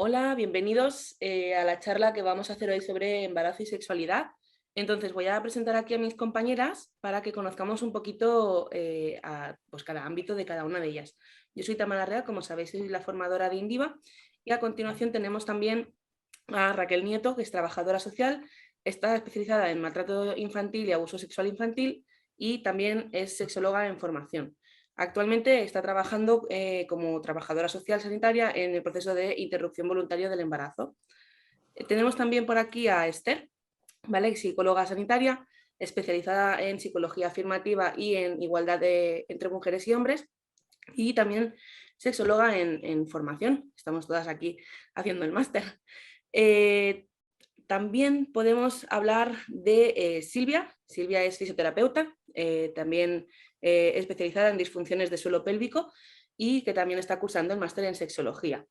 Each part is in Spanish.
Hola, bienvenidos a la charla que vamos a hacer hoy sobre embarazo y sexualidad. Entonces voy a presentar aquí a mis compañeras para que conozcamos un poquito pues cada ámbito de cada una de ellas. Yo soy Tamara Real, como sabéis, soy la formadora de Indiva, y a continuación tenemos también a Raquel Nieto, que es trabajadora social, está especializada en maltrato infantil y abuso sexual infantil y también es sexóloga en formación. Actualmente está trabajando como trabajadora social sanitaria en el proceso de interrupción voluntaria del embarazo. Tenemos también por aquí a Esther, ¿vale? Psicóloga sanitaria, especializada en psicología afirmativa y en igualdad entre mujeres y hombres, y también sexóloga en formación. Estamos todas aquí haciendo el máster. También podemos hablar de Silvia. Silvia es fisioterapeuta, también especializada en disfunciones de suelo pélvico y que también está cursando el máster en sexología.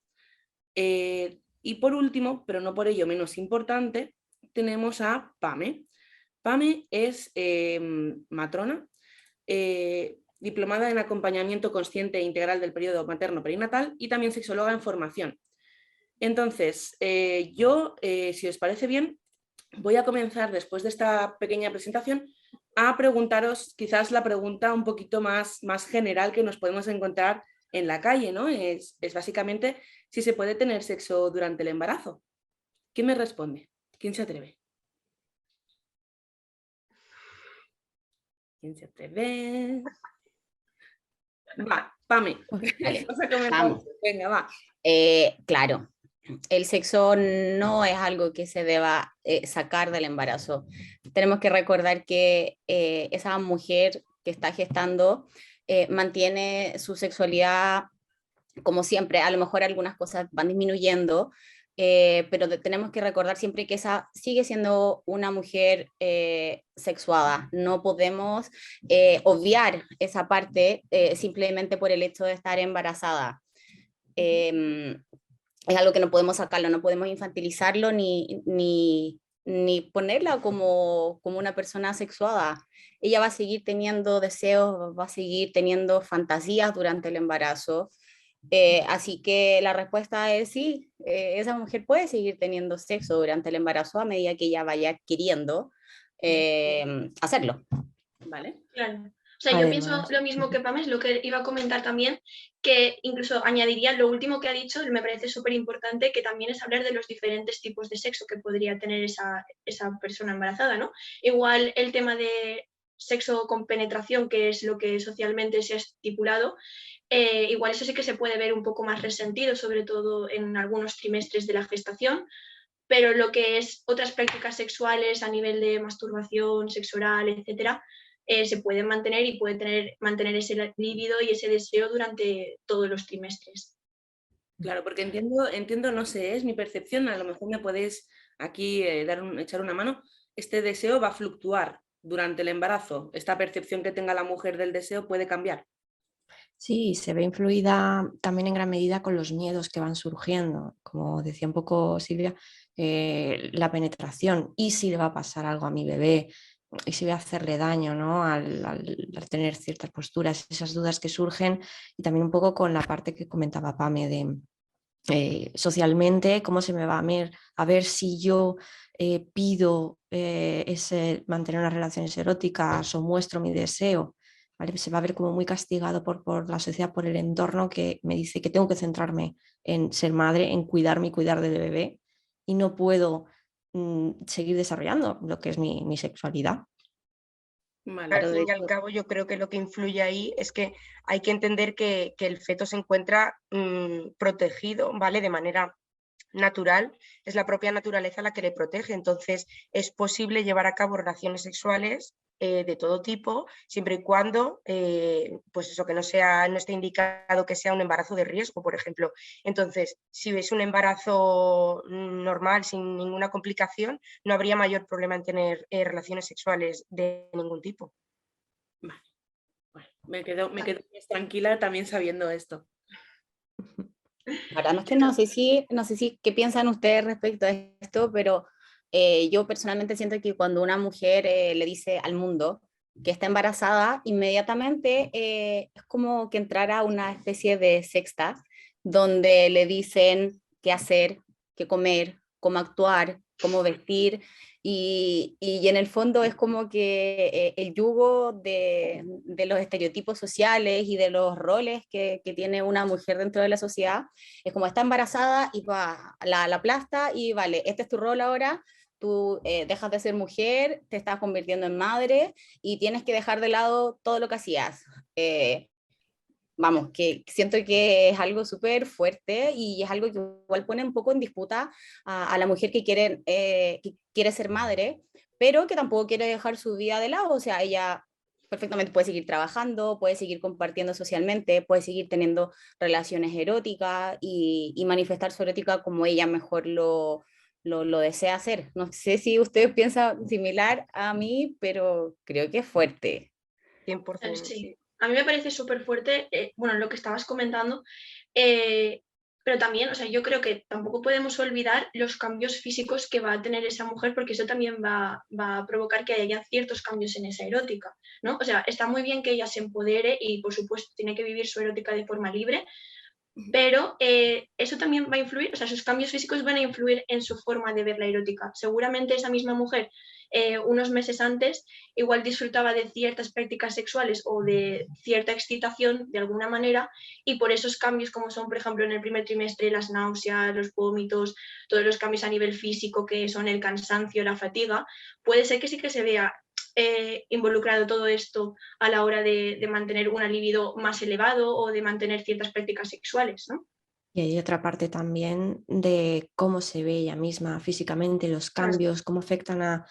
Y por último, pero no por ello menos importante, tenemos a Pame. Pame es matrona, diplomada en acompañamiento consciente e integral del periodo materno-perinatal y también sexóloga en formación. Entonces, si os parece bien, voy a comenzar después de esta pequeña presentación a preguntaros quizás la pregunta un poquito más general que nos podemos encontrar en la calle, ¿no? Es básicamente si se puede tener sexo durante el embarazo. ¿Quién me responde? ¿Quién se atreve? ¿Quién se atreve? Va, Pame. Vale, Vamos a comenzar. vamos. Venga, va. Claro, el sexo no es algo que se deba sacar del embarazo. Tenemos que recordar que esa mujer que está gestando mantiene su sexualidad como siempre. A lo mejor algunas cosas van disminuyendo, pero tenemos que recordar siempre que esa sigue siendo una mujer sexuada. No podemos obviar esa parte simplemente por el hecho de estar embarazada. Es algo que no podemos sacarlo, no podemos infantilizarlo ni ponerla como una persona sexuada. Ella va a seguir teniendo deseos, va a seguir teniendo fantasías durante el embarazo. Así que la respuesta es sí, esa mujer puede seguir teniendo sexo durante el embarazo a medida que ella vaya queriendo hacerlo. Vale. Claro. O sea, yo pienso Además, lo mismo que Pam, es lo que iba a comentar también, que incluso añadiría lo último que ha dicho, me parece súper importante, que también es hablar de los diferentes tipos de sexo que podría tener esa persona embarazada, ¿no? Igual el tema de sexo con penetración, que es lo que socialmente se ha estipulado, igual eso sí que se puede ver un poco más resentido, sobre todo en algunos trimestres de la gestación, pero lo que es otras prácticas sexuales a nivel de masturbación, sexo oral, etcétera, se pueden mantener y puede mantener ese líbido y ese deseo durante todos los trimestres. Claro, porque entiendo, no sé, es mi percepción, a lo mejor me podéis aquí echar una mano. Este deseo va a fluctuar durante el embarazo. Esta percepción que tenga la mujer del deseo puede cambiar. sí, se ve influida también en gran medida con los miedos que van surgiendo, como decía un poco Silvia, la penetración y si le va a pasar algo a mi bebé y si voy a hacerle daño, ¿no? Al tener ciertas posturas, esas dudas que surgen y también un poco con la parte que comentaba Pame de socialmente, cómo se me va a ver si yo pido mantener unas relaciones eróticas o muestro mi deseo. ¿Vale? Se va a ver como muy castigado por la sociedad, por el entorno que me dice que tengo que centrarme en ser madre, en cuidarme y cuidar del bebé y no puedo seguir desarrollando lo que es mi sexualidad. Vale. Claro, Al de fin y al hecho, cabo, yo creo que lo que influye ahí es que hay que entender que el feto se encuentra protegido, ¿vale? De manera natural, es la propia naturaleza la que le protege. Entonces, es posible llevar a cabo relaciones sexuales de todo tipo, siempre y cuando, pues eso, que no esté indicado que sea un embarazo de riesgo, por ejemplo. Entonces, si es un embarazo normal, sin ninguna complicación, no habría mayor problema en tener relaciones sexuales de ningún tipo. Vale. Bueno, me quedo más tranquila también sabiendo esto. la verdad es que no sé si qué piensan ustedes respecto a esto, pero yo personalmente siento que cuando una mujer le dice al mundo que está embarazada, inmediatamente es como que entrara a una especie de sexta, donde le dicen qué hacer, qué comer, cómo actuar, cómo vestir, y en el fondo es como que el yugo de los estereotipos sociales y de los roles que tiene una mujer dentro de la sociedad, es como está embarazada y va, la aplasta y vale, este es tu rol ahora, tú dejas de ser mujer, te estás convirtiendo en madre y tienes que dejar de lado todo lo que hacías. Vamos, que siento que es algo súper fuerte y es algo que igual pone un poco en disputa a la mujer que quiere ser madre, pero que tampoco quiere dejar su vida de lado. O sea, ella perfectamente puede seguir trabajando, puede seguir compartiendo socialmente, puede seguir teniendo relaciones eróticas y manifestar su erótica como ella mejor lo desea hacer. No sé si ustedes piensan similar a mí, pero creo que es fuerte. 100%. Sí, a mí me parece súper fuerte, bueno, lo que estabas comentando, pero también, o sea, yo creo que tampoco podemos olvidar los cambios físicos que va a tener esa mujer, porque eso también va a provocar que haya ciertos cambios en esa erótica, ¿no? O sea, está muy bien que ella se empodere y, por supuesto, tiene que vivir su erótica de forma libre, pero eso también va a influir, o sea, sus cambios físicos van a influir en su forma de ver la erótica. Seguramente esa misma mujer, unos meses antes, igual disfrutaba de ciertas prácticas sexuales o de cierta excitación de alguna manera, y por esos cambios, como son, por ejemplo, en el primer trimestre, las náuseas, los vómitos, todos los cambios a nivel físico, que son el cansancio, la fatiga, puede ser que sí que se vea involucrado todo esto a la hora de mantener un libido más elevado o de mantener ciertas prácticas sexuales, ¿no? Y hay otra parte también de cómo se ve ella misma físicamente, los cambios, cómo afectan a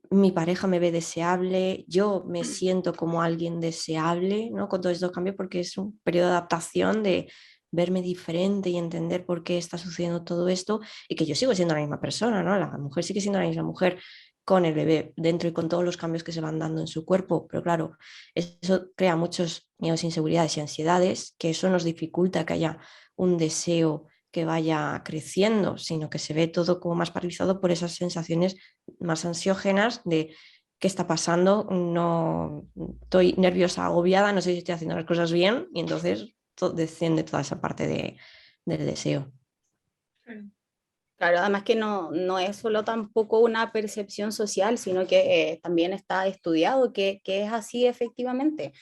mi pareja, me ve deseable, yo me siento como alguien deseable, ¿no? Con todos estos cambios, porque es un periodo de adaptación de verme diferente y entender por qué está sucediendo todo esto y que yo sigo siendo la misma persona, ¿no? La mujer sigue siendo la misma mujer con el bebé dentro y con todos los cambios que se van dando en su cuerpo, pero claro, eso crea muchos miedos, inseguridades y ansiedades, que eso nos dificulta que haya un deseo que vaya creciendo, sino que se ve todo como más paralizado por esas sensaciones más ansiógenas de qué está pasando, no estoy nerviosa, agobiada, no sé si estoy haciendo las cosas bien, y entonces desciende toda esa parte del deseo. Claro, además que no es solo tampoco una percepción social, sino que también está estudiado que es así efectivamente.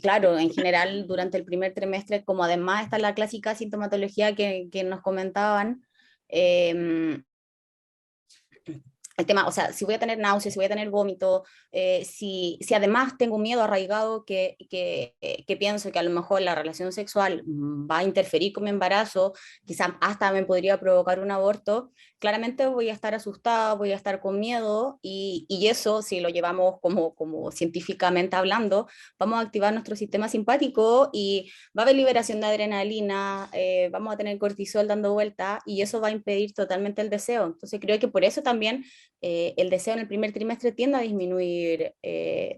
Claro, en general durante el primer trimestre, como además está la clásica sintomatología que nos comentaban, el tema, o sea, si voy a tener náuseas, si voy a tener vómito, si además tengo un miedo arraigado que pienso que a lo mejor la relación sexual va a interferir con mi embarazo, quizás hasta me podría provocar un aborto, claramente voy a estar asustada, voy a estar con miedo y eso, si lo llevamos como científicamente hablando, vamos a activar nuestro sistema simpático y va a haber liberación de adrenalina, vamos a tener cortisol dando vuelta y eso va a impedir totalmente el deseo. Entonces creo que por eso también el deseo en el primer trimestre tiende a disminuir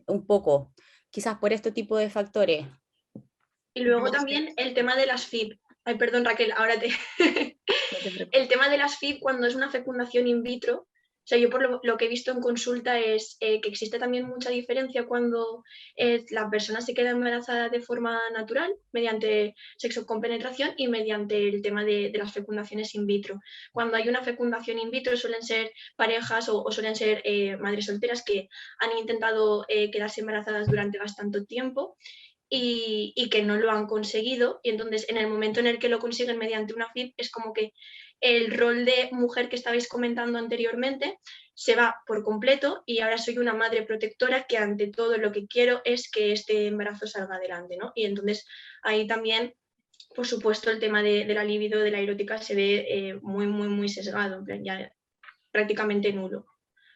un poco, quizás por este tipo de factores. Y luego también el tema de las FIB. Ay, perdón, Raquel, ahora te... El tema de las FIB cuando es una fecundación in vitro, o sea, yo por lo que he visto en consulta es que existe también mucha diferencia cuando la persona se queda embarazada de forma natural, mediante sexo con penetración y mediante el tema de las fecundaciones in vitro. Cuando hay una fecundación in vitro suelen ser parejas o suelen ser madres solteras que han intentado quedarse embarazadas durante bastante tiempo y que no lo han conseguido. Y entonces, en el momento en el que lo consiguen mediante una FIB, es como que el rol de mujer que estabais comentando anteriormente se va por completo y ahora soy una madre protectora que ante todo lo que quiero es que este embarazo salga adelante, ¿no? Y entonces ahí también, por supuesto, el tema de la libido, de la erótica se ve muy, muy, muy sesgado, ya prácticamente nulo.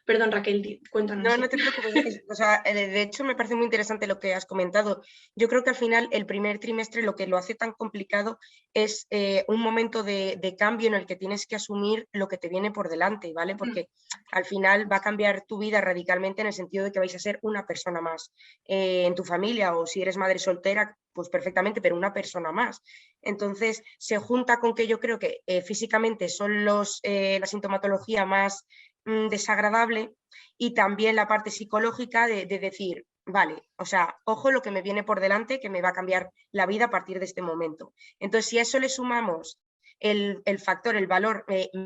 Perdón, Raquel, cuéntanos. No te preocupes. O sea, de hecho me parece muy interesante lo que has comentado. Yo creo que al final el primer trimestre lo que lo hace tan complicado es un momento de cambio en el que tienes que asumir lo que te viene por delante, ¿vale? Porque al final va a cambiar tu vida radicalmente en el sentido de que vais a ser una persona más en tu familia, o si eres madre soltera, pues perfectamente, pero una persona más. Entonces se junta con que yo creo que físicamente son la sintomatología más desagradable, y también la parte psicológica de decir, vale, o sea, ojo lo que me viene por delante, que me va a cambiar la vida a partir de este momento. Entonces, si a eso le sumamos el factor, el valor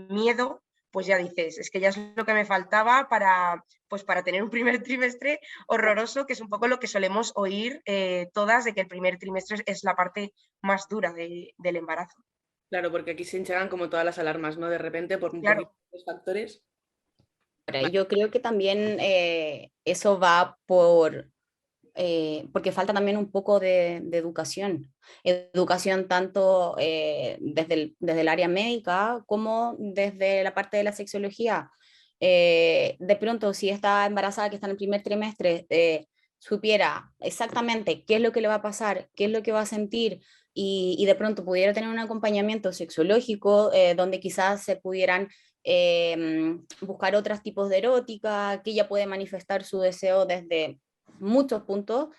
miedo, pues ya dices, es que ya es lo que me faltaba para tener un primer trimestre horroroso, que es un poco lo que solemos oír todas, de que el primer trimestre es la parte más dura del embarazo. Claro, porque aquí se enchegan como todas las alarmas, ¿no? De repente, por un Claro. poquito de factores. Yo creo que también eso va porque falta también un poco de educación. Educación tanto desde el área médica como desde la parte de la sexología. De pronto, si está embarazada, que está en el primer trimestre, supiera exactamente qué es lo que le va a pasar, qué es lo que va a sentir, y de pronto pudiera tener un acompañamiento sexológico donde quizás se pudieran buscar otros tipos de erótica, que ella puede manifestar su deseo desde muchos puntos,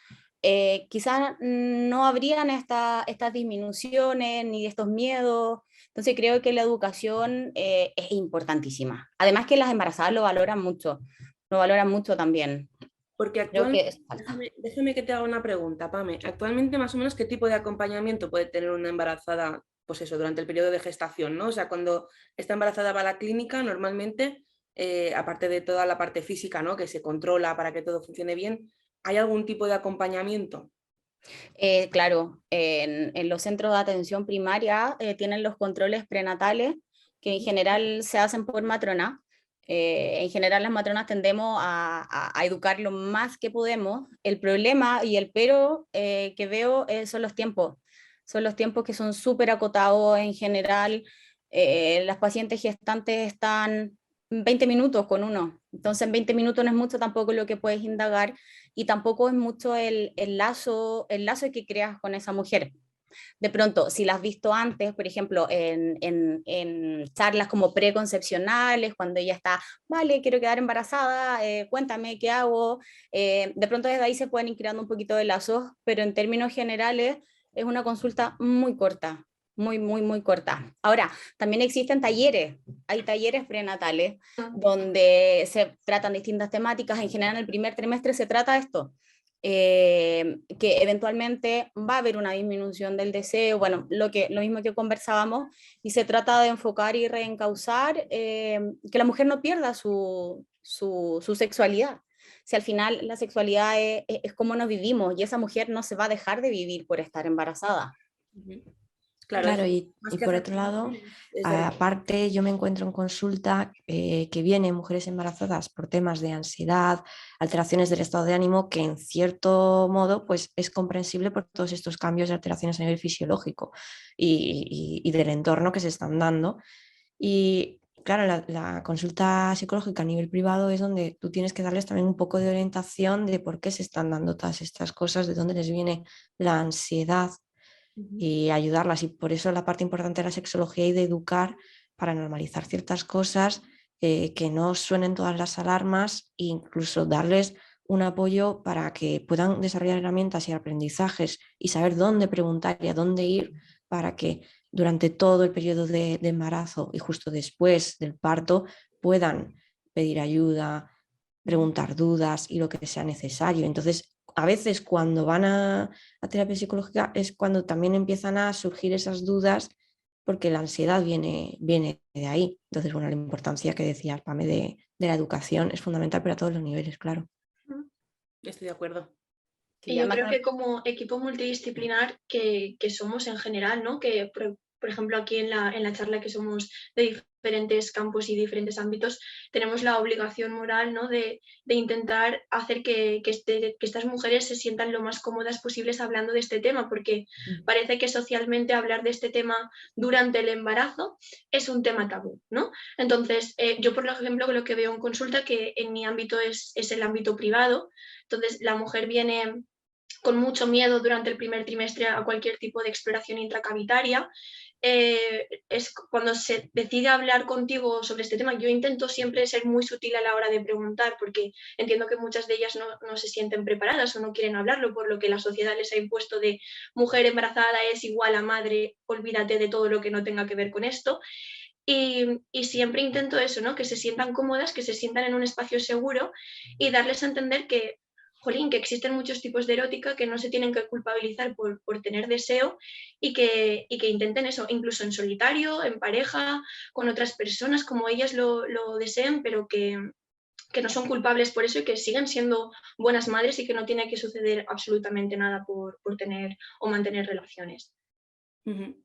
quizás no habrían estas disminuciones ni estos miedos. Entonces creo que la educación es importantísima. Además que las embarazadas lo valoran mucho también. Porque Creo que actualmente, eso falta. déjame que te haga una pregunta, Pame. Actualmente, más o menos, ¿qué tipo de acompañamiento puede tener una embarazada, pues eso, durante el periodo de gestación, ¿no? O sea, cuando está embarazada va a la clínica, normalmente, aparte de toda la parte física, ¿no? Que se controla para que todo funcione bien, ¿hay algún tipo de acompañamiento? Claro, en los centros de atención primaria tienen los controles prenatales que en general se hacen por matrona. En general las matronas tendemos a educar lo más que podemos. El problema y el pero que veo son los tiempos. Son los tiempos que son súper acotados en general. Las pacientes gestantes están 20 minutos con uno. Entonces en 20 minutos no es mucho tampoco lo que puedes indagar y tampoco es mucho el lazo que creas con esa mujer. De pronto, si la has visto antes, por ejemplo, en charlas como preconcepcionales, cuando ella está, vale, quiero quedar embarazada, cuéntame qué hago, de pronto desde ahí se pueden ir creando un poquito de lazos, pero en términos generales es una consulta muy corta, muy, muy, muy corta. Ahora, también existen talleres, hay talleres prenatales donde se tratan distintas temáticas, en general en el primer trimestre se trata esto, que eventualmente va a haber una disminución del deseo, bueno, lo mismo que conversábamos, y se trata de enfocar y reencauzar que la mujer no pierda su sexualidad. Si al final la sexualidad es como nos vivimos y esa mujer no se va a dejar de vivir por estar embarazada. Claro, Claro, es y más que por hacer otro lado, es dar- aparte yo me encuentro en consulta que vienen mujeres embarazadas por temas de ansiedad, alteraciones del estado de ánimo, que en cierto modo pues es comprensible por todos estos cambios y alteraciones a nivel fisiológico y del entorno que se están dando. Y claro, la consulta psicológica a nivel privado es donde tú tienes que darles también un poco de orientación de por qué se están dando todas estas cosas, de dónde les viene la ansiedad y ayudarlas. Y por eso la parte importante de la sexología y de educar para normalizar ciertas cosas, que no suenen todas las alarmas e incluso darles un apoyo para que puedan desarrollar herramientas y aprendizajes y saber dónde preguntar y a dónde ir para que durante todo el periodo de embarazo y justo después del parto puedan pedir ayuda, preguntar dudas y lo que sea necesario. Entonces, a veces cuando van a terapia psicológica es cuando también empiezan a surgir esas dudas porque la ansiedad viene de ahí. Entonces, bueno, la importancia que decías, Pame, de la educación es fundamental para todos los niveles, claro. Estoy de acuerdo. Y yo creo que como equipo multidisciplinar que somos en general, ¿no? Que, por ejemplo, aquí en la charla que somos de diferentes campos y diferentes ámbitos, tenemos la obligación moral, ¿no? de intentar hacer que estas mujeres se sientan lo más cómodas posibles hablando de este tema, porque parece que socialmente hablar de este tema durante el embarazo es un tema tabú, ¿no? Entonces, yo, por ejemplo, lo que veo en consulta, que en mi ámbito es el ámbito privado, entonces la mujer viene con mucho miedo durante el primer trimestre a cualquier tipo de exploración intracavitaria. Es cuando se decide hablar contigo sobre este tema, yo intento siempre ser muy sutil a la hora de preguntar, porque entiendo que muchas de ellas no se sienten preparadas o no quieren hablarlo, por lo que la sociedad les ha impuesto de mujer embarazada es igual a madre, olvídate de todo lo que no tenga que ver con esto. Y siempre intento eso, ¿no? Que se sientan cómodas, que se sientan en un espacio seguro y darles a entender que jolín, que existen muchos tipos de erótica que no se tienen que culpabilizar por tener deseo y que intenten eso, incluso en solitario, en pareja, con otras personas como ellas lo deseen, pero que no son culpables por eso y que siguen siendo buenas madres y que no tiene que suceder absolutamente nada por tener o mantener relaciones. Ujú.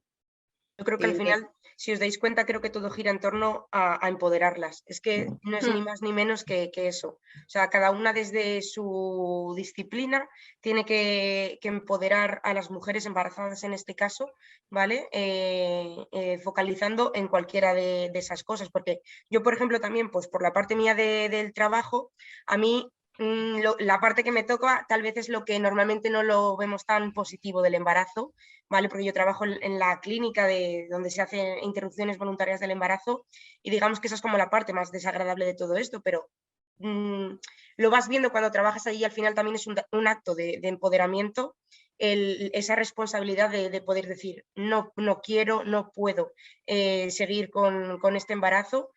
Yo creo que al final, si os dais cuenta, creo que todo gira en torno a empoderarlas. Es que no es ni más ni menos que eso. O sea, cada una desde su disciplina tiene que empoderar a las mujeres embarazadas en este caso, ¿vale? Focalizando en cualquiera de esas cosas. Porque yo, por ejemplo, también, pues por la parte mía del trabajo, a mí la parte que me toca tal vez es lo que normalmente no lo vemos tan positivo del embarazo, ¿vale? Porque yo trabajo en la clínica donde se hacen interrupciones voluntarias del embarazo y digamos que esa es como la parte más desagradable de todo esto, pero lo vas viendo cuando trabajas allí y al final también es un acto de empoderamiento, esa responsabilidad de poder decir no quiero, no puedo seguir con este embarazo.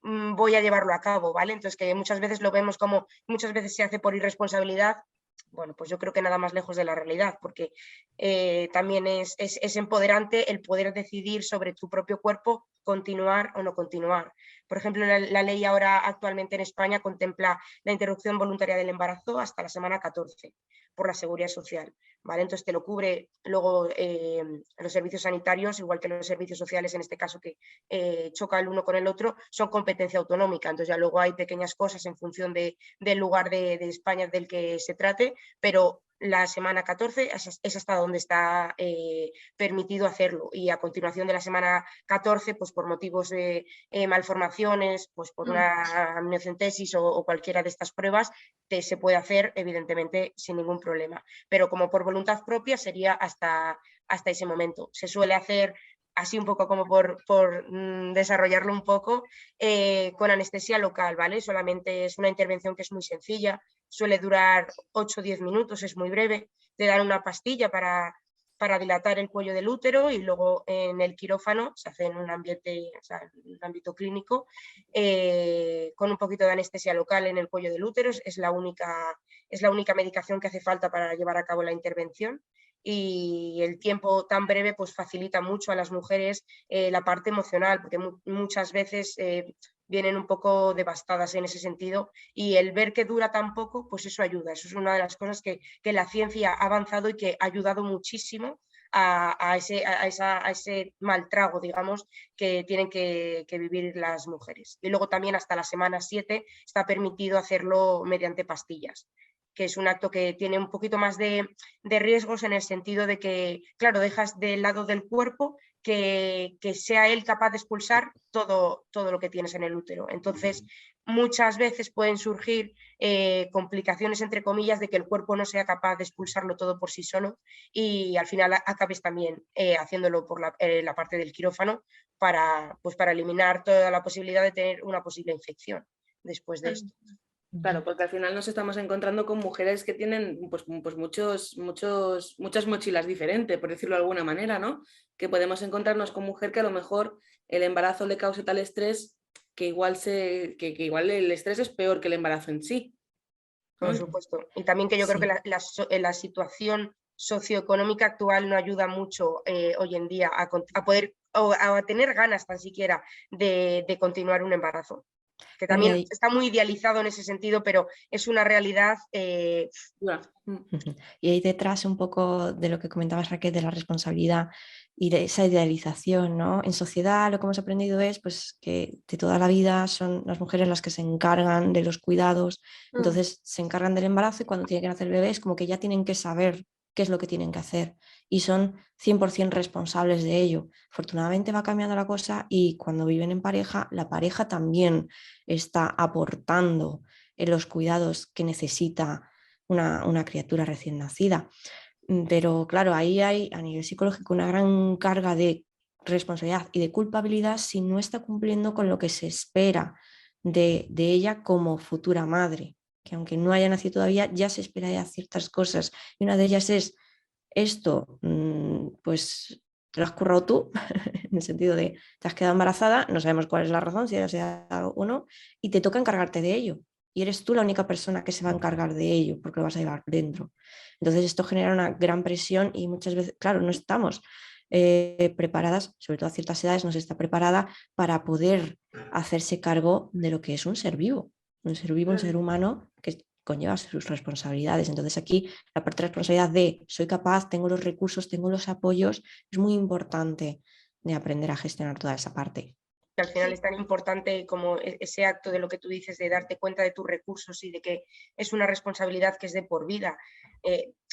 Voy a llevarlo a cabo, ¿vale? Entonces que muchas veces lo vemos como muchas veces se hace por irresponsabilidad. Bueno, pues yo creo que nada más lejos de la realidad, porque también es empoderante el poder decidir sobre tu propio cuerpo, continuar o no continuar. Por ejemplo, la ley ahora actualmente en España contempla la interrupción voluntaria del embarazo hasta la semana 14 por la Seguridad Social, ¿vale? Entonces te lo cubre luego los servicios sanitarios, igual que los servicios sociales, en este caso que choca el uno con el otro, son competencia autonómica. Entonces ya luego hay pequeñas cosas en función del lugar de España del que se trate, pero la semana 14 es hasta donde está permitido hacerlo, y a continuación de la semana 14, pues por motivos de malformaciones, pues por una amniocentesis o cualquiera de estas pruebas, se puede hacer evidentemente sin ningún problema, pero como por voluntad propia sería hasta ese momento. Se suele hacer así un poco como por desarrollarlo un poco, con anestesia local, ¿vale? Solamente es una intervención que es muy sencilla, suele durar 8 o 10 minutos, es muy breve, te dan una pastilla para dilatar el cuello del útero y luego en el quirófano se hace en un ambiente, o sea, en un ámbito clínico, con un poquito de anestesia local en el cuello del útero, es la única medicación que hace falta para llevar a cabo la intervención. Y el tiempo tan breve pues facilita mucho a las mujeres la parte emocional, porque muchas veces vienen un poco devastadas en ese sentido, y el ver que dura tan poco, pues eso ayuda. Eso es una de las cosas que la ciencia ha avanzado y que ha ayudado muchísimo a ese mal trago, digamos, que tienen que vivir las mujeres. Y luego también hasta la semana 7 está permitido hacerlo mediante pastillas, que es un acto que tiene un poquito más de riesgos, en el sentido de que, claro, dejas del lado del cuerpo que sea él capaz de expulsar todo lo que tienes en el útero. Entonces, muchas veces pueden surgir complicaciones, entre comillas, de que el cuerpo no sea capaz de expulsarlo todo por sí solo, y al final acabes también haciéndolo por la parte del quirófano para eliminar toda la posibilidad de tener una posible infección después de esto. Claro, porque al final nos estamos encontrando con mujeres que tienen pues muchas mochilas diferentes, por decirlo de alguna manera, ¿no? Que podemos encontrarnos con mujer que a lo mejor el embarazo le cause tal estrés que igual el estrés es peor que el embarazo en sí, ¿no? Por supuesto. Y también que yo creo que la situación socioeconómica actual no ayuda mucho hoy en día a poder o a tener ganas tan siquiera de continuar un embarazo. Que también está muy idealizado en ese sentido, pero es una realidad. Y ahí detrás un poco de lo que comentabas, Raquel, de la responsabilidad y de esa idealización, ¿no? En sociedad lo que hemos aprendido es pues, que de toda la vida son las mujeres las que se encargan de los cuidados, entonces se encargan del embarazo, y cuando tienen que nacer el bebé es como que ya tienen que saber qué es lo que tienen que hacer y son 100% responsables de ello. Afortunadamente va cambiando la cosa, y cuando viven en pareja, la pareja también está aportando en los cuidados que necesita una criatura recién nacida. Pero claro, ahí hay a nivel psicológico una gran carga de responsabilidad y de culpabilidad si no está cumpliendo con lo que se espera de ella como futura madre, que aunque no haya nacido todavía, ya se espera ya ciertas cosas, y una de ellas es esto, pues te lo has currado tú, en el sentido de te has quedado embarazada, no sabemos cuál es la razón, si era o no, y te toca encargarte de ello. y eres tú la única persona que se va a encargar de ello porque lo vas a llevar dentro. Entonces esto genera una gran presión y muchas veces, claro, no estamos preparadas, sobre todo a ciertas edades, no se está preparada para poder hacerse cargo de lo que es un ser vivo, un ser humano que conlleva sus responsabilidades. Entonces aquí la parte de responsabilidad de soy capaz, tengo los recursos, tengo los apoyos, es muy importante de aprender a gestionar toda esa parte. Que al final es tan importante como ese acto de lo que tú dices, de darte cuenta de tus recursos y de que es una responsabilidad que es de por vida.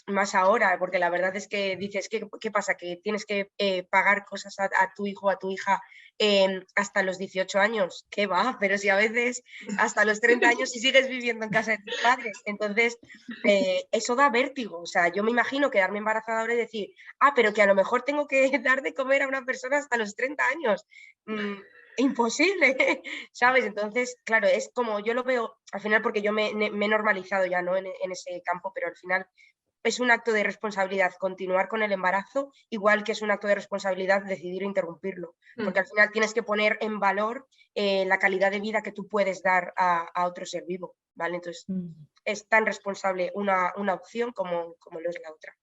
Más ahora, porque la verdad es que dices, ¿qué pasa? Que tienes que pagar cosas a tu hijo o a tu hija hasta los 18 años. ¿Qué va? Pero si a veces hasta los 30 años y sigues viviendo en casa de tus padres. Entonces, eso da vértigo. O sea, yo me imagino quedarme embarazada ahora y decir, pero que a lo mejor tengo que dar de comer a una persona hasta los 30 años. Imposible, ¿sabes? Entonces, claro, es como yo lo veo al final porque yo me he normalizado ya, ¿no? En ese campo, pero al final es un acto de responsabilidad continuar con el embarazo, igual que es un acto de responsabilidad decidir interrumpirlo, porque al final tienes que poner en valor la calidad de vida que tú puedes dar a otro ser vivo, ¿vale? Entonces, es tan responsable una opción como lo es la otra.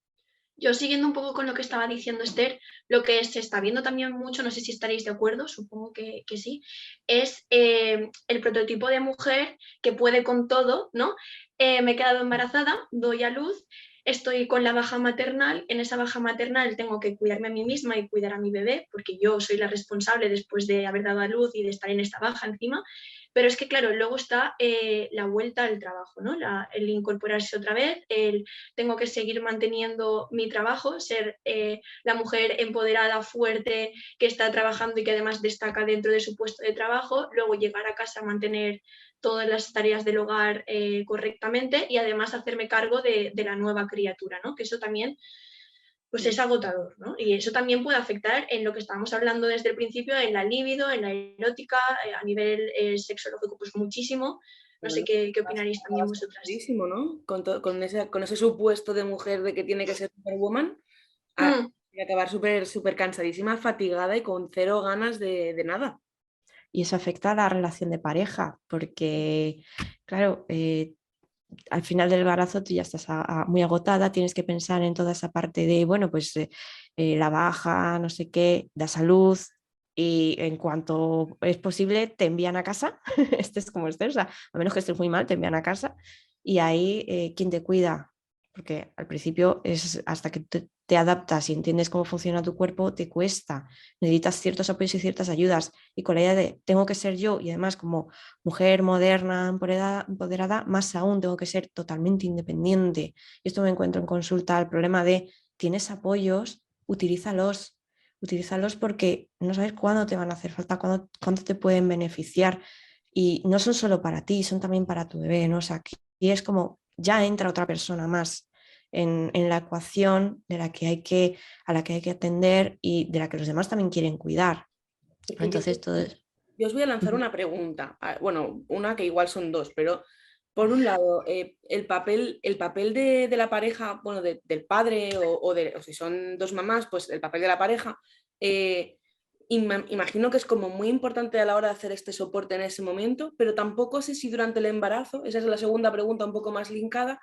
Yo siguiendo un poco con lo que estaba diciendo Esther, lo que se está viendo también mucho, no sé si estaréis de acuerdo, supongo que sí, es el prototipo de mujer que puede con todo, ¿no? Me he quedado embarazada, doy a luz, estoy con la baja maternal, en esa baja maternal tengo que cuidarme a mí misma y cuidar a mi bebé, porque yo soy la responsable después de haber dado a luz y de estar en esta baja encima. Pero es que, claro, luego está la vuelta al trabajo, ¿no? El incorporarse otra vez, tengo que seguir manteniendo mi trabajo, ser la mujer empoderada, fuerte, que está trabajando y que además destaca dentro de su puesto de trabajo, luego llegar a casa a mantener todas las tareas del hogar correctamente y además hacerme cargo de la nueva criatura, ¿no? Que eso también pues es agotador, ¿no? Y eso también puede afectar en lo que estábamos hablando desde el principio, en la libido, en la erótica, a nivel sexológico, pues muchísimo. No sé qué opinaréis también vosotras. ¿No? Con ese supuesto de mujer de que tiene que ser superwoman, a acabar súper cansadísima, fatigada y con cero ganas de nada. Y eso afecta a la relación de pareja, porque, claro, al final del embarazo tú ya estás muy agotada, tienes que pensar en toda esa parte de, bueno, pues la baja, no sé qué, da salud y en cuanto es posible te envían a casa, estés como estés, o sea, a menos que estés muy mal, te envían a casa y ahí ¿quién te cuida? Porque al principio es hasta que te adaptas y entiendes cómo funciona tu cuerpo, te cuesta, necesitas ciertos apoyos y ciertas ayudas y con la idea de tengo que ser yo y además como mujer moderna, empoderada, más aún tengo que ser totalmente independiente. Y esto me encuentro en consulta el problema de tienes apoyos, utilízalos porque no sabes cuándo te van a hacer falta, cuándo te pueden beneficiar y no son solo para ti, son también para tu bebé, ¿no? O sea, aquí es como ya entra otra persona más en la ecuación a la que hay que atender y de la que los demás también quieren cuidar. Entonces, todo es... Yo os voy a lanzar una pregunta, bueno, una que igual son dos, pero por un lado, el papel de la pareja, bueno, del padre o si son dos mamás, pues el papel de la pareja, imagino que es como muy importante a la hora de hacer este soporte en ese momento, pero tampoco sé si durante el embarazo, esa es la segunda pregunta un poco más linkada,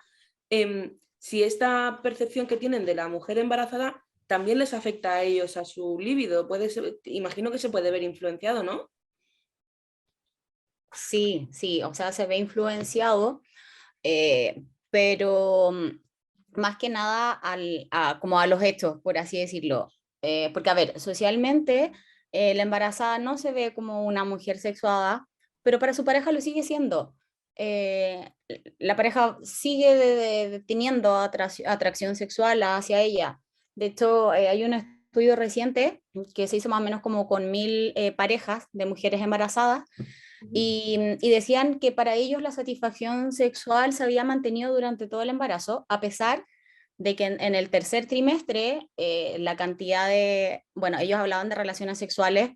si esta percepción que tienen de la mujer embarazada también les afecta a ellos, a su líbido, imagino que se puede ver influenciado, ¿no? Sí, o sea, se ve influenciado, pero más que nada como a los hechos, por así decirlo. Porque, a ver, socialmente la embarazada no se ve como una mujer sexuada, pero para su pareja lo sigue siendo. La pareja sigue teniendo atracción sexual hacia ella. De hecho, hay un estudio reciente que se hizo más o menos como con 1000 parejas de mujeres embarazadas y decían que para ellos la satisfacción sexual se había mantenido durante todo el embarazo, a pesar de que en el tercer trimestre la cantidad bueno, ellos hablaban de relaciones sexuales,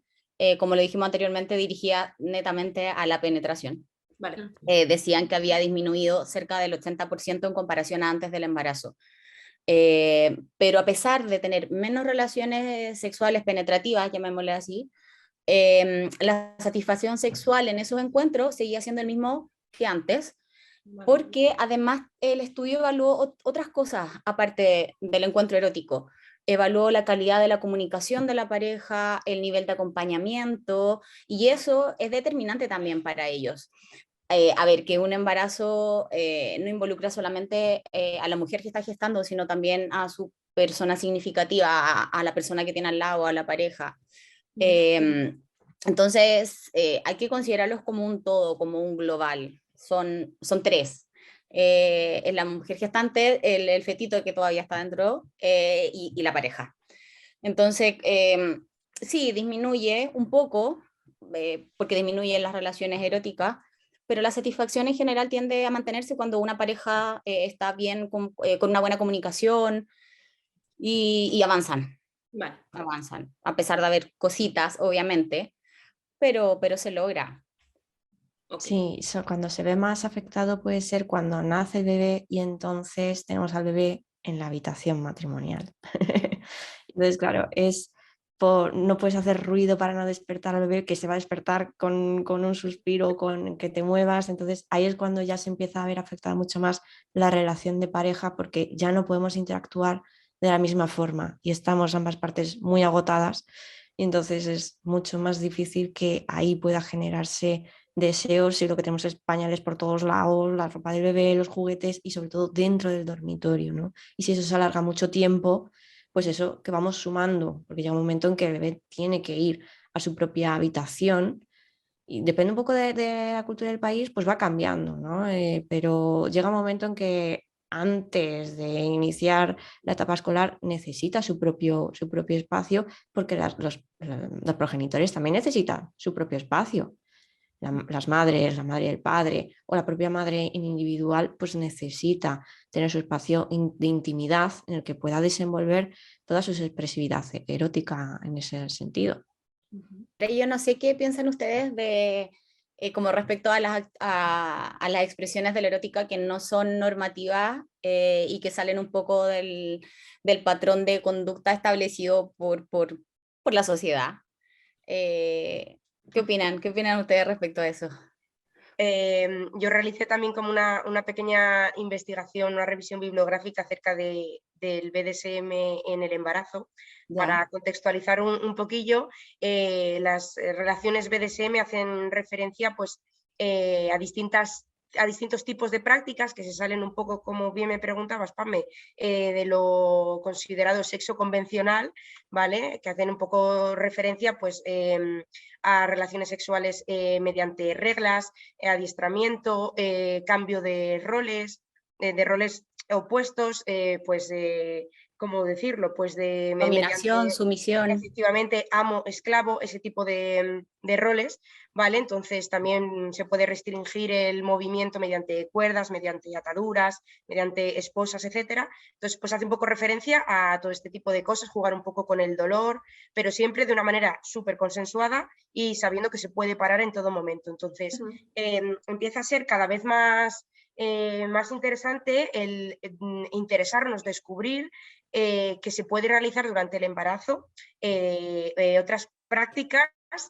como lo dijimos anteriormente, dirigida netamente a la penetración. Vale. Decían que había disminuido cerca del 80% en comparación a antes del embarazo. Pero a pesar de tener menos relaciones sexuales penetrativas, llamémosle así, la satisfacción sexual en esos encuentros seguía siendo el mismo que antes. porque además el estudio evaluó otras cosas aparte del encuentro erótico. Evaluó la calidad de la comunicación de la pareja, el nivel de acompañamiento, y eso es determinante también para ellos. A ver, que un embarazo no involucra solamente a la mujer que está gestando, sino también a su persona significativa, a la persona que tiene al lado, a la pareja. Entonces, hay que considerarlos como un todo, como un global. Son tres. La mujer gestante, el fetito que todavía está dentro y la pareja. Entonces, sí, disminuye un poco, porque disminuyen las relaciones eróticas, pero la satisfacción en general tiende a mantenerse cuando una pareja está bien, con una buena comunicación y avanzan, Vale, avanzan, a pesar de haber cositas, obviamente, pero se logra. ok. Sí, cuando se ve más afectado puede ser cuando nace el bebé y entonces tenemos al bebé en la habitación matrimonial. Entonces, claro, no puedes hacer ruido para no despertar al bebé, que se va a despertar con un suspiro, con que te muevas. Entonces, ahí es cuando ya se empieza a ver afectada mucho más la relación de pareja, porque ya no podemos interactuar de la misma forma y estamos ambas partes muy agotadas. Y entonces es mucho más difícil que ahí pueda generarse deseos, y lo que tenemos es pañales por todos lados, la ropa del bebé, los juguetes y sobre todo dentro del dormitorio, ¿no? Y si eso se alarga mucho tiempo, pues eso que vamos sumando, porque llega un momento en que el bebé tiene que ir a su propia habitación y depende un poco de la cultura del país, pues va cambiando, ¿no? Pero llega un momento en que antes de iniciar la etapa escolar necesita su propio espacio, porque los progenitores también necesitan su propio espacio. Las madres, la madre y el padre o la propia madre en individual, pues necesita tener su espacio de intimidad en el que pueda desenvolver toda su expresividad erótica en ese sentido. Yo no sé qué piensan ustedes de, como respecto a las expresiones de la erótica que no son normativas y que salen un poco del patrón de conducta establecido por la sociedad. ¿Qué opinan? ¿Qué opinan ustedes respecto a eso? Yo realicé también como una pequeña investigación, una revisión bibliográfica acerca del BDSM en el embarazo. ¿Ya? Para contextualizar un poquillo, las relaciones BDSM hacen referencia pues, a distintos tipos de prácticas que se salen un poco, como bien me preguntabas, Pame, de lo considerado sexo convencional, ¿vale? Que hacen un poco referencia pues, a relaciones sexuales mediante reglas, adiestramiento, cambio de roles opuestos, pues ¿cómo decirlo? Pues Dominación, mediante sumisión. efectivamente amo, esclavo, ese tipo de roles, ¿vale? Entonces también se puede restringir el movimiento mediante cuerdas, mediante ataduras, mediante esposas, etcétera. Entonces, pues hace un poco referencia a todo este tipo de cosas, jugar un poco con el dolor, pero siempre de una manera súper consensuada y sabiendo que se puede parar en todo momento. Entonces, empieza a ser cada vez más interesante el interesarnos, descubrir que se puede realizar durante el embarazo otras prácticas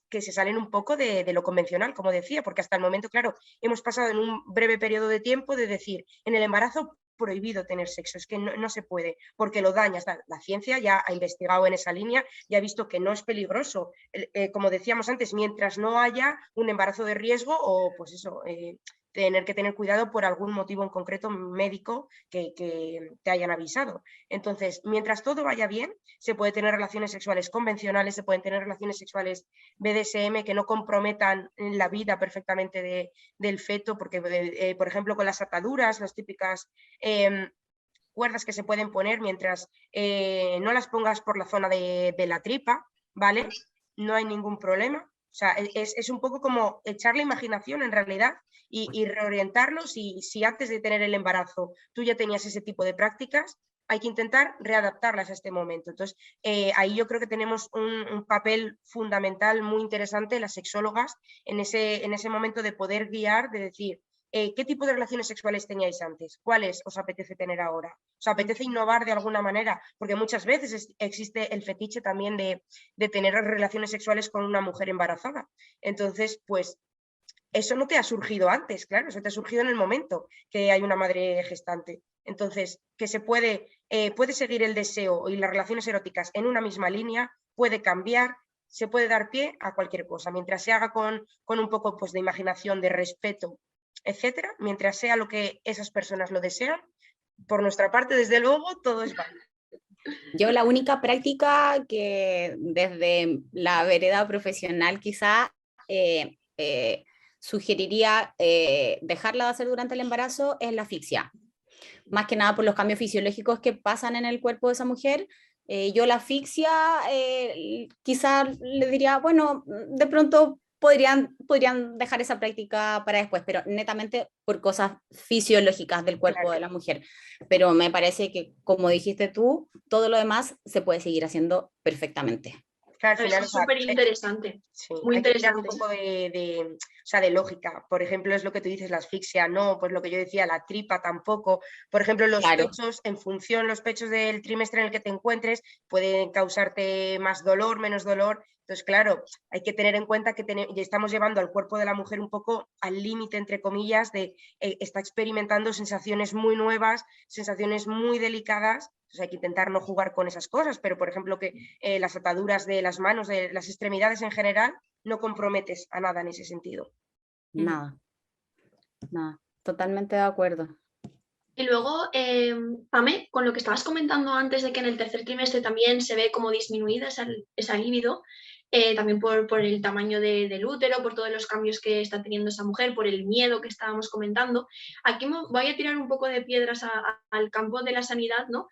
que se salen un poco de lo convencional, como decía, porque hasta el momento, claro, hemos pasado en un breve periodo de tiempo de decir, en el embarazo prohibido tener sexo, es que no se puede, porque lo daña. La ciencia ya ha investigado en esa línea y ha visto que no es peligroso, como decíamos antes, mientras no haya un embarazo de riesgo o pues eso, tener que tener cuidado por algún motivo en concreto médico que te hayan avisado. Entonces, mientras todo vaya bien, se puede tener relaciones sexuales convencionales, se pueden tener relaciones sexuales BDSM que no comprometan la vida perfectamente del feto, porque, por ejemplo, con las ataduras, las típicas cuerdas que se pueden poner mientras no las pongas por la zona de la tripa, ¿vale? No hay ningún problema. O sea, es un poco como echar la imaginación en realidad y reorientarlos. Y si antes de tener el embarazo tú ya tenías ese tipo de prácticas, hay que intentar readaptarlas a este momento. Entonces, ahí yo creo que tenemos un papel fundamental muy interesante las sexólogas en ese momento de poder guiar, de decir, ¿qué tipo de relaciones sexuales teníais antes? ¿Cuáles os apetece tener ahora? ¿Os apetece innovar de alguna manera? Porque muchas veces existe el fetiche también de tener relaciones sexuales con una mujer embarazada. Entonces, pues eso no te ha surgido antes, claro, eso te ha surgido en el momento que hay una madre gestante. Entonces, que se puede seguir el deseo y las relaciones eróticas en una misma línea, puede cambiar, se puede dar pie a cualquier cosa, mientras se haga con un poco pues, de imaginación, de respeto, etcétera, mientras sea lo que esas personas lo desean, por nuestra parte, desde luego, todo es válido. Yo la única práctica que desde la vereda profesional quizá sugeriría dejarla de hacer durante el embarazo es la asfixia. Más que nada por los cambios fisiológicos que pasan en el cuerpo de esa mujer. Yo la asfixia quizá le diría, bueno, de pronto podrían dejar esa práctica para después, pero netamente por cosas fisiológicas del cuerpo Claro. de la mujer. Pero me parece que, como dijiste tú, todo lo demás se puede seguir haciendo perfectamente. Claro, al final, Es súper interesante. Sí, Muy hay que tirar un interesante. poco de lógica. Por ejemplo, es lo que tú dices, la asfixia no, pues lo que yo decía, la tripa tampoco. Por ejemplo, los Claro. pechos, en función, los pechos del trimestre en el que te encuentres, pueden causarte más dolor, menos dolor. Entonces, claro, hay que tener en cuenta que estamos llevando al cuerpo de la mujer un poco al límite, entre comillas, de está experimentando sensaciones muy nuevas, sensaciones muy delicadas. Entonces hay que intentar no jugar con esas cosas, pero por ejemplo que las ataduras de las manos, de las extremidades en general, no comprometes a nada en ese sentido. Nada, nada, totalmente de acuerdo. Y luego, Pame, con lo que estabas comentando antes de que en el tercer trimestre también se ve como disminuida esa libido, también por el tamaño del útero, por todos los cambios que está teniendo esa mujer, por el miedo que estábamos comentando. Aquí voy a tirar un poco de piedras al campo de la sanidad, ¿no?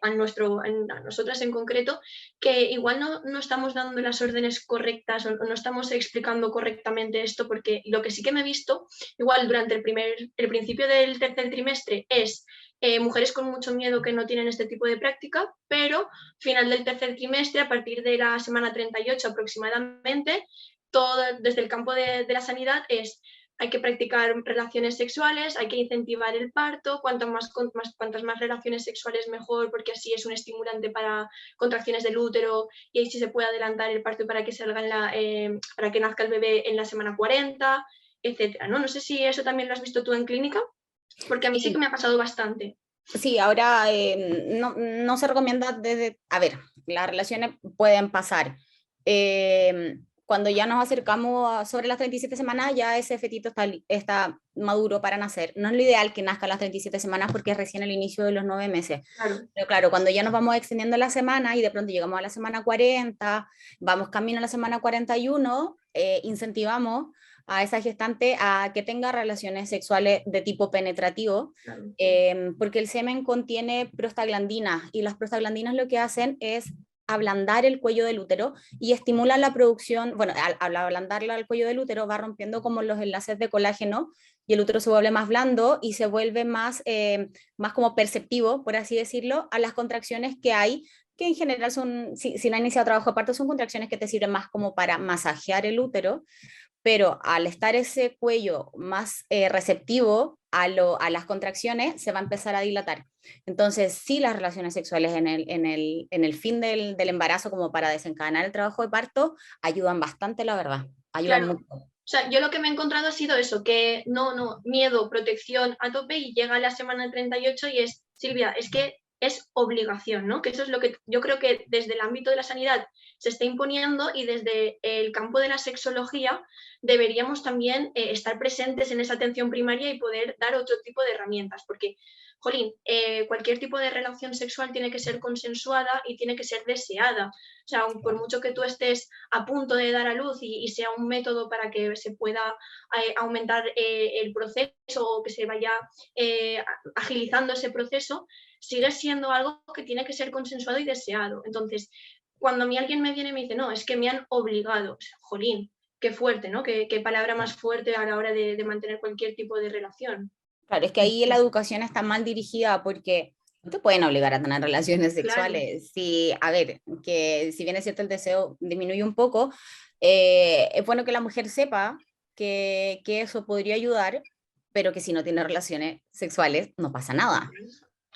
A nosotras en concreto, que igual no estamos dando las órdenes correctas o no estamos explicando correctamente esto, porque lo que sí que me he visto, igual durante el principio del tercer trimestre, es mujeres con mucho miedo que no tienen este tipo de práctica, pero final del tercer trimestre, a partir de la semana 38 aproximadamente, todo desde el campo de la sanidad hay que practicar relaciones sexuales, hay que incentivar el parto, cuantas más relaciones sexuales mejor, porque así es un estimulante para contracciones del útero y ahí sí se puede adelantar el parto para que para que nazca el bebé en la semana 40, etcétera, ¿no? No sé si eso también lo has visto tú en clínica, porque a mí sí que me ha pasado bastante. Sí, ahora no se recomienda a ver, las relaciones pueden pasar. Cuando ya nos acercamos sobre las 37 semanas, ya ese fetito está maduro para nacer. No es lo ideal que nazca a las 37 semanas porque es recién el inicio de los 9 meses. Claro. Pero claro, cuando ya nos vamos extendiendo la semana y de pronto llegamos a la semana 40, vamos camino a la semana 41, incentivamos a esa gestante a que tenga relaciones sexuales de tipo penetrativo, Claro. porque el semen contiene prostaglandinas y las prostaglandinas lo que hacen es ablandar el cuello del útero y estimulan la producción, bueno, al ablandarla al cuello del útero va rompiendo como los enlaces de colágeno y el útero se vuelve más blando y se vuelve más como perceptivo, por así decirlo, a las contracciones que hay, que en general son, si no ha iniciado trabajo de parto, son contracciones que te sirven más como para masajear el útero, pero al estar ese cuello más receptivo a las contracciones, se va a empezar a dilatar. Entonces, sí, las relaciones sexuales en el fin del embarazo, como para desencadenar el trabajo de parto, ayudan bastante, la verdad. Ayudan Claro. mucho. O sea, yo lo que me he encontrado ha sido eso, que miedo, protección a tope y llega la semana 38 y es, Silvia, es que es obligación, ¿no? Que eso es lo que yo creo que desde el ámbito de la sanidad se está imponiendo y desde el campo de la sexología deberíamos también estar presentes en esa atención primaria y poder dar otro tipo de herramientas, porque, jolín, cualquier tipo de relación sexual tiene que ser consensuada y tiene que ser deseada. O sea, por mucho que tú estés a punto de dar a luz y sea un método para que se pueda aumentar el proceso o que se vaya agilizando ese proceso, sigue siendo algo que tiene que ser consensuado y deseado. Entonces, cuando a mí alguien me viene y me dice, no, es que me han obligado, o sea, jolín, qué fuerte, ¿no? Qué palabra más fuerte a la hora de mantener cualquier tipo de relación. Claro, es que ahí la educación está mal dirigida porque no te pueden obligar a tener relaciones sexuales. Claro. Sí, a ver, que si bien es cierto el deseo disminuye un poco, es bueno que la mujer sepa que eso podría ayudar, pero que si no tiene relaciones sexuales no pasa nada.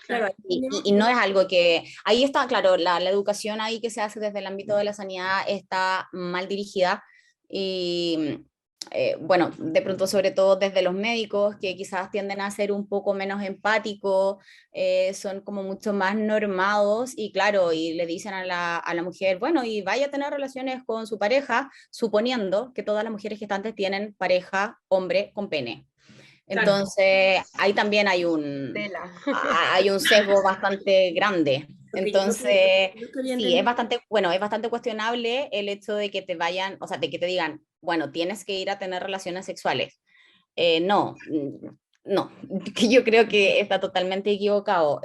Claro, Y no es algo que, ahí está, claro, la educación ahí que se hace desde el ámbito de la sanidad está mal dirigida y bueno, de pronto sobre todo desde los médicos, que quizás tienden a ser un poco menos empáticos, son como mucho más normados y claro, y le dicen a la mujer, bueno, y vaya a tener relaciones con su pareja, suponiendo que todas las mujeres gestantes tienen pareja hombre con pene. Claro. Entonces, ahí también Tela. hay un sesgo bastante grande. Porque yo Entonces, lo que había sí, es entendido. bastante, bueno, es bastante cuestionable el hecho de que te vayan, o sea, de que te digan, bueno, tienes que ir a tener relaciones sexuales. No, no, que yo creo que está totalmente equivocado,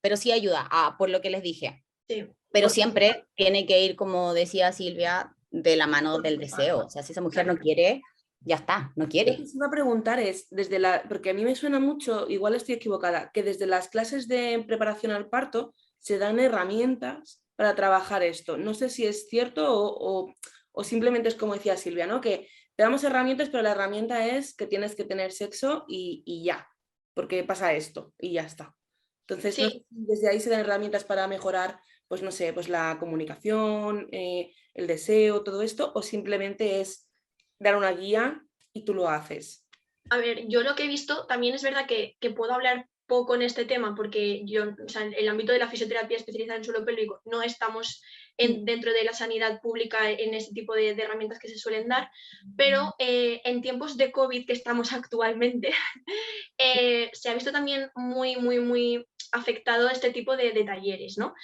pero sí ayuda, por lo que les dije. Sí, Pero porque, siempre tiene que ir, como decía Silvia, de la mano del deseo. O sea, si esa mujer claro. no quiere, ya está, no Lo que quiere. os iba a preguntar es, porque a mí me suena mucho, igual estoy equivocada, que desde las clases de preparación al parto se dan herramientas para trabajar esto. No sé si es cierto o simplemente es como decía Silvia, ¿no? Que te damos herramientas, pero la herramienta es que tienes que tener sexo y ya, porque pasa esto y ya está. Entonces, no sé Sí, si desde ahí se dan herramientas para mejorar, pues no sé, pues la comunicación, el deseo, todo esto, o simplemente es dar una guía y tú lo haces. a ver, yo lo que he visto, también es verdad que puedo hablar poco en este tema porque yo, o sea, en el ámbito de la fisioterapia especializada en suelo pélvico no estamos dentro de la sanidad pública en ese tipo de herramientas que se suelen dar, pero en tiempos de COVID que estamos actualmente, se ha visto también muy afectado este tipo de talleres, ¿no?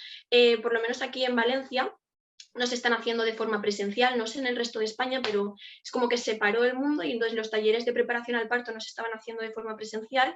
Por lo menos aquí en Valencia no se están haciendo de forma presencial, no sé en el resto de España, pero es como que se paró el mundo y entonces los talleres de preparación al parto no se estaban haciendo de forma presencial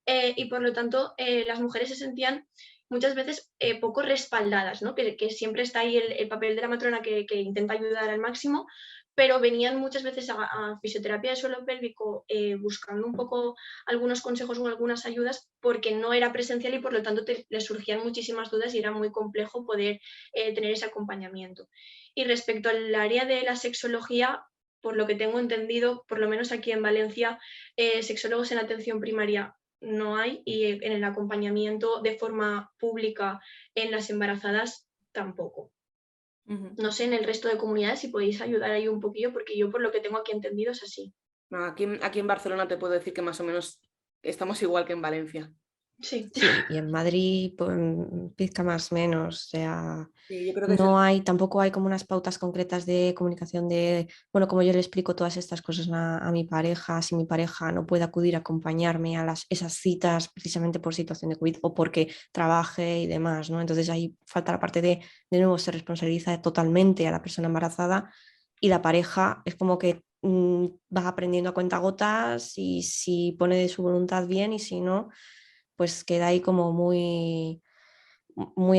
y por lo tanto las mujeres se sentían muchas veces poco respaldadas, ¿no? Que siempre está ahí el papel de la matrona que intenta ayudar al máximo, pero venían muchas veces a fisioterapia de suelo pélvico buscando un poco algunos consejos o algunas ayudas porque no era presencial y por lo tanto les surgían muchísimas dudas y era muy complejo poder tener ese acompañamiento. Y respecto al área de la sexología, por lo que tengo entendido, por lo menos aquí en Valencia, sexólogos en atención primaria no hay y en el acompañamiento de forma pública en las embarazadas tampoco. No sé en el resto de comunidades si podéis ayudar ahí un poquillo, porque yo por lo que tengo aquí entendido es así. No, aquí en Barcelona te puedo decir que más o menos estamos igual que en Valencia. Sí, Sí, y en Madrid pues, pizca más menos, o sea, Sí, yo creo que es no hay, tampoco hay como unas pautas concretas de comunicación de, bueno, como yo le explico todas estas cosas a mi pareja, si mi pareja no puede acudir a acompañarme a esas citas precisamente por situación de COVID o porque trabaje y demás, ¿no? Entonces ahí falta la parte de nuevo, se responsabiliza totalmente a la persona embarazada y la pareja es como que va aprendiendo a cuentagotas y si pone de su voluntad bien y si no pues queda ahí como muy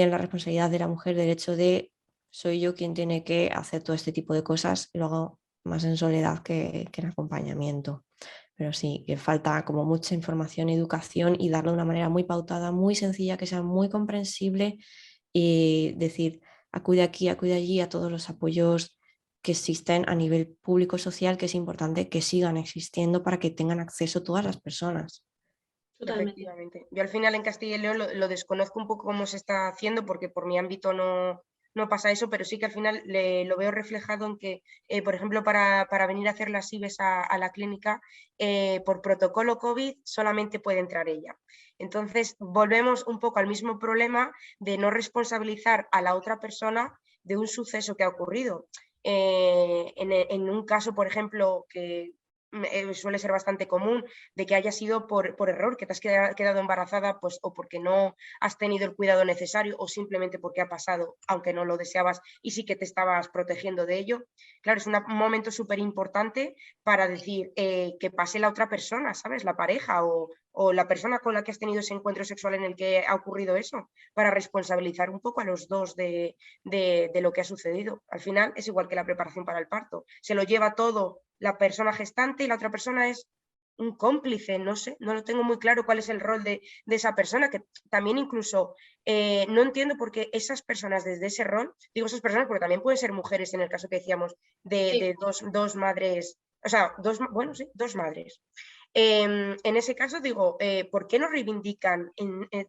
en la responsabilidad de la mujer del hecho de soy yo quien tiene que hacer todo este tipo de cosas y luego más en soledad que en acompañamiento. Pero sí, que falta como mucha información y educación y darlo de una manera muy pautada, muy sencilla, que sea muy comprensible y decir, acude aquí, acude allí a todos los apoyos que existen a nivel público social, que es importante que sigan existiendo para que tengan acceso todas las personas. totalmente. Efectivamente. Yo al final en Castilla y León lo desconozco un poco cómo se está haciendo porque por mi ámbito no pasa eso, pero sí que al final lo veo reflejado en que, por ejemplo, para venir a hacer las IVES a la clínica, por protocolo COVID solamente puede entrar ella. Entonces, volvemos un poco al mismo problema de no responsabilizar a la otra persona de un suceso que ha ocurrido. En un caso, por ejemplo, que suele ser bastante común, de que haya sido por error, que te has quedado embarazada pues, o porque no has tenido el cuidado necesario o simplemente porque ha pasado, aunque no lo deseabas y sí que te estabas protegiendo de ello. Claro, es un momento súper importante para decir que pase la otra persona, ¿sabes? La pareja o la persona con la que has tenido ese encuentro sexual en el que ha ocurrido eso, para responsabilizar un poco a los dos de lo que ha sucedido. Al final es igual que la preparación para el parto. Se lo lleva todo la persona gestante y la otra persona es un cómplice, no sé, no lo tengo muy claro cuál es el rol de esa persona, que también incluso no entiendo por qué esas personas desde ese rol, digo esas personas porque también pueden ser mujeres en el caso que decíamos de dos madres, o sea, dos madres. En ese caso digo, ¿por qué no reivindican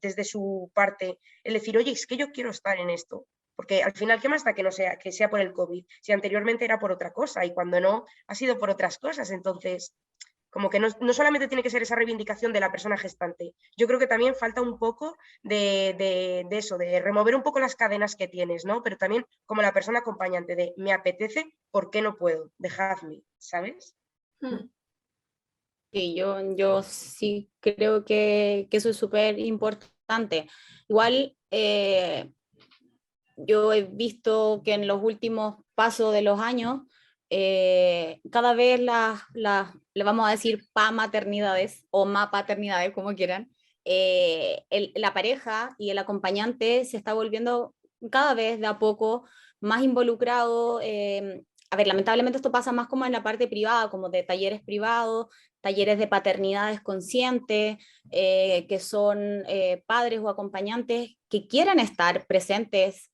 desde su parte el decir, oye, es que yo quiero estar en esto? Porque al final, ¿qué más da que sea por el COVID? Si anteriormente era por otra cosa y cuando no, ha sido por otras cosas. Entonces, como que no solamente tiene que ser esa reivindicación de la persona gestante. Yo creo que también falta un poco de eso, de remover un poco las cadenas que tienes, ¿no? Pero también como la persona acompañante de me apetece, ¿por qué no puedo? Dejadme, ¿sabes? Sí, yo sí creo que eso es súper importante. Igual yo he visto que en los últimos pasos de los años, cada vez le vamos a decir maternidades o paternidades, como quieran, la pareja y el acompañante se está volviendo cada vez de a poco más involucrado. A ver, lamentablemente esto pasa más como en la parte privada, como de talleres privados, talleres de paternidades conscientes, que son padres o acompañantes que quieran estar presentes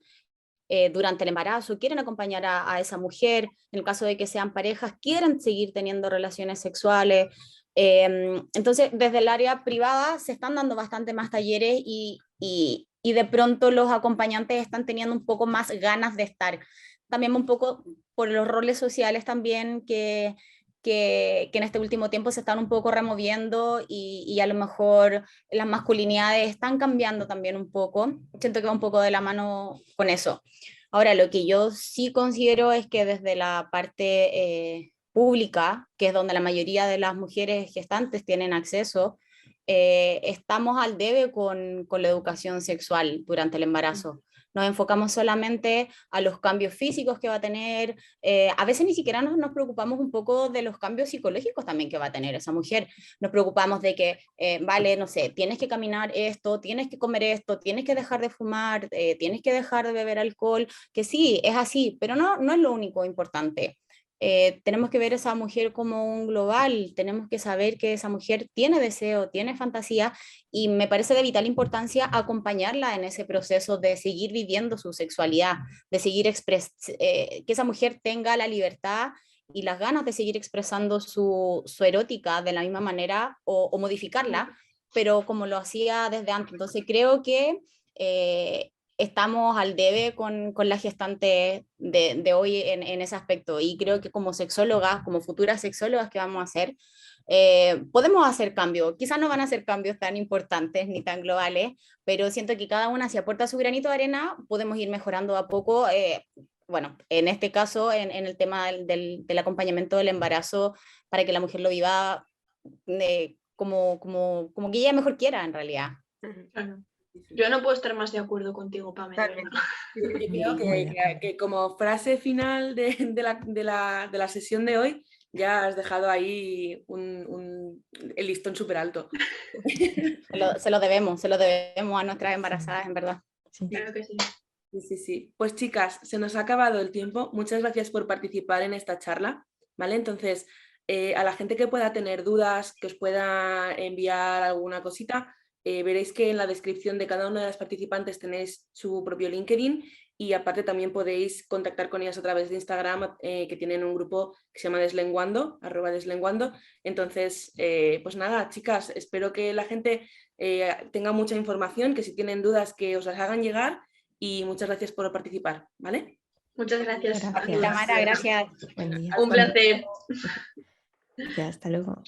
durante el embarazo, quieren acompañar a esa mujer, en el caso de que sean parejas, quieren seguir teniendo relaciones sexuales. Entonces, desde el área privada se están dando bastante más talleres y de pronto los acompañantes están teniendo un poco más ganas de estar. También un poco por los roles sociales también que en este último tiempo se están un poco removiendo y a lo mejor las masculinidades están cambiando también un poco. Siento que va un poco de la mano con eso. Ahora, lo que yo sí considero es que desde la parte pública, que es donde la mayoría de las mujeres gestantes tienen acceso, estamos al debe con la educación sexual durante el embarazo. Nos enfocamos solamente a los cambios físicos que va a tener, a veces ni siquiera nos preocupamos un poco de los cambios psicológicos también que va a tener esa mujer. Nos preocupamos de que, vale, no sé, tienes que caminar esto, tienes que comer esto, tienes que dejar de fumar, tienes que dejar de beber alcohol, que sí, es así, pero no es lo único importante. Tenemos que ver a esa mujer como un global, tenemos que saber que esa mujer tiene deseo, tiene fantasía y me parece de vital importancia acompañarla en ese proceso de seguir viviendo su sexualidad, de seguir que esa mujer tenga la libertad y las ganas de seguir expresando su erótica de la misma manera o modificarla, pero como lo hacía desde antes. Entonces creo que estamos al debe con la gestante de hoy en ese aspecto y creo que como sexólogas, como futuras sexólogas que vamos a hacer, podemos hacer cambios. Quizás no van a ser cambios tan importantes ni tan globales, pero siento que cada una si aporta su granito de arena, podemos ir mejorando a poco. Bueno, en este caso, en el tema del acompañamiento del embarazo, para que la mujer lo viva como que ella mejor quiera en realidad. Claro. Yo no puedo estar más de acuerdo contigo, Pamela. Yo creo que como frase final de la sesión de hoy, ya has dejado ahí el listón súper alto. Se lo debemos a nuestras embarazadas, en verdad. Sí. Claro que sí. Sí. Pues chicas, se nos ha acabado el tiempo. Muchas gracias por participar en esta charla, ¿vale? Entonces, a la gente que pueda tener dudas, que os pueda enviar alguna cosita, veréis que en la descripción de cada una de las participantes tenéis su propio LinkedIn y aparte también podéis contactar con ellas a través de Instagram, que tienen un grupo que se llama Deslenguando, @deslenguando. Entonces, pues nada, chicas, espero que la gente tenga mucha información, que si tienen dudas que os las hagan llegar y muchas gracias por participar, ¿vale? Muchas gracias. Gracias. Tamara, gracias. Buen día. Un placer. Ya, hasta luego.